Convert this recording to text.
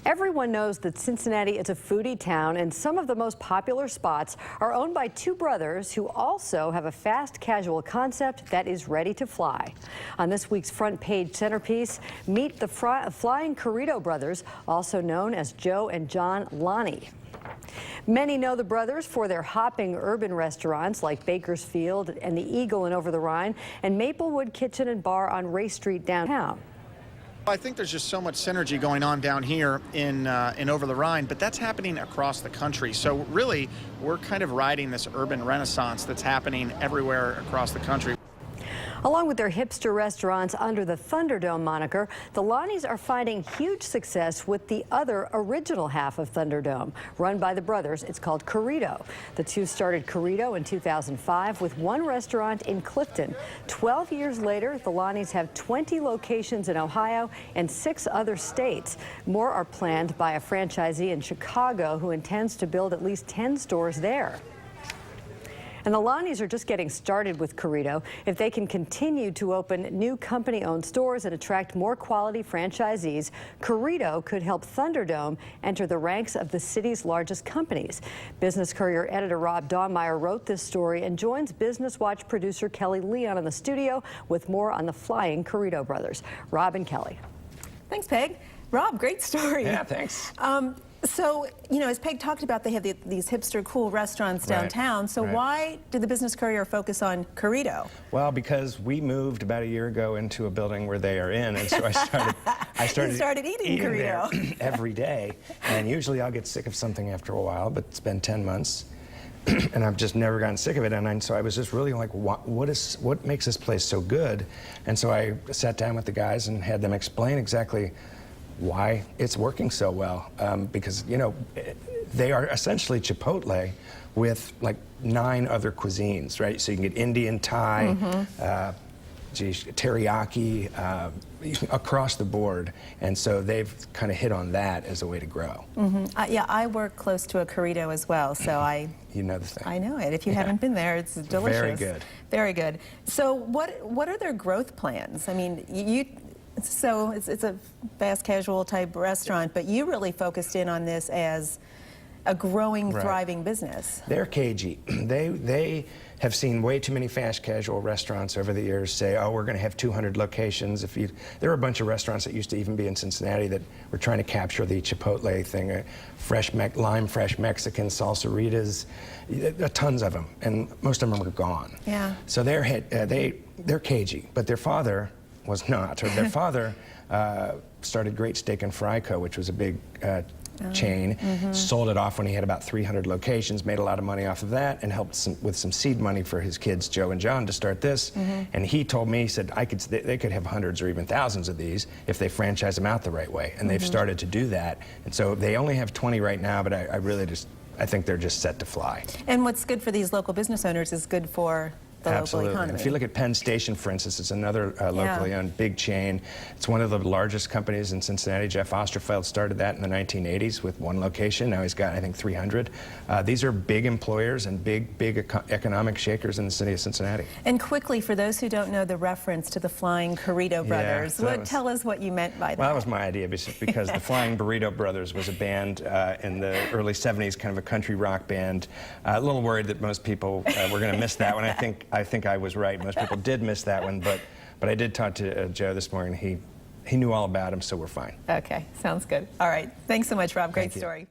Everyone knows that Cincinnati is a foodie town, and some of the most popular spots are owned by two brothers who also have a fast casual concept that is ready to fly. On this week's front page centerpiece, meet the Flying Currito brothers, also known as Joe and John Lonnie. Many know the brothers for their hopping urban restaurants like Bakersfield and the Eagle in Over the Rhine and Maplewood Kitchen and Bar on Ray Street downtown. I think there's just so much synergy going on down here in Over the Rhine, but that's happening across the country. So really, we're kind of riding this urban renaissance that's happening everywhere across the country. Along with their hipster restaurants under the Thunderdome moniker, the Lonnies are finding huge success with the other original half of Thunderdome. Run by the brothers, it's called Currito. The two started Currito in 2005 with one restaurant in Clifton. 12 years later, the Lonnies have 20 locations in Ohio and 6 other states. More are planned by a franchisee in Chicago who intends to build at least 10 stores there. And the Lonnies are just getting started with Currito. If they can continue to open new company-owned stores and attract more quality franchisees, Currito could help Thunderdome enter the ranks of the city's largest companies. Business Courier editor Rob Dawnmeyer wrote this story and joins Business Watch producer Kelly Leon in the studio with more on the Flying Currito brothers. Rob and Kelly. Thanks, Peg. Rob, great story. Yeah, thanks. So, you know, as Peg talked about, they have these hipster, cool restaurants downtown. So why did the Business Courier focus on Currito? Well, because we moved about a year ago into a building where they are in, and so I started eating Currito there every day. And usually I'll get sick of something after a while, but it's been 10 months. And I've just never gotten sick of it, and so I was just really like, what makes this place so good? And so I sat down with the guys and had them explain exactly why it's working so well, because, you know, they are essentially Chipotle with like 9 other cuisines, right? So you can get Indian, Thai, teriyaki, across the board, and so they've kind of hit on that as a way to grow. Yeah, I work close to a Currito as well, so you know the thing. I know it. If you haven't been there, it's delicious. Very good. Very good. So what are their growth plans? I mean, so it's a fast casual type restaurant, but you really focused in on this as a growing, thriving business. They're cagey. They have seen way too many fast casual restaurants over the years say, oh, we're going to have 200 locations. There are a bunch of restaurants that used to even be in Cincinnati that were trying to capture the Chipotle thing, lime fresh Mexican, salsaritas, tons of them, and most of them are gone. Yeah. So they're cagey, but their father was not. Or their father started Great Steak and Fry Co., which was a big chain, sold it off when he had about 300 locations, made a lot of money off of that, and helped with some seed money for his kids, Joe and John, to start this. And he told me, he said, they could have hundreds or even thousands of these if they franchise them out the right way. And they've started to do that. And so they only have 20 right now, but I think they're just set to fly. And what's good for these local business owners is good for the local economy. And if you look at Penn Station, for instance, it's another locally owned big chain. It's one of the largest companies in Cincinnati. Jeff Osterfeld started that in the 1980s with 1 location. Now he's got, I think, 300. These are big employers and big economic shakers in the city of Cincinnati. And quickly, for those who don't know the reference to the Flying Currito brothers, tell us what you meant by that. Well, that was my idea, because the Flying Burrito Brothers was a band in the early 70s, kind of a country rock band. A little worried that most people were going to miss that one. I think I was right. Most people did miss that one, but I did talk to Joe this morning. He knew all about him, so we're fine. Okay, sounds good. All right, thanks so much, Rob. Great story.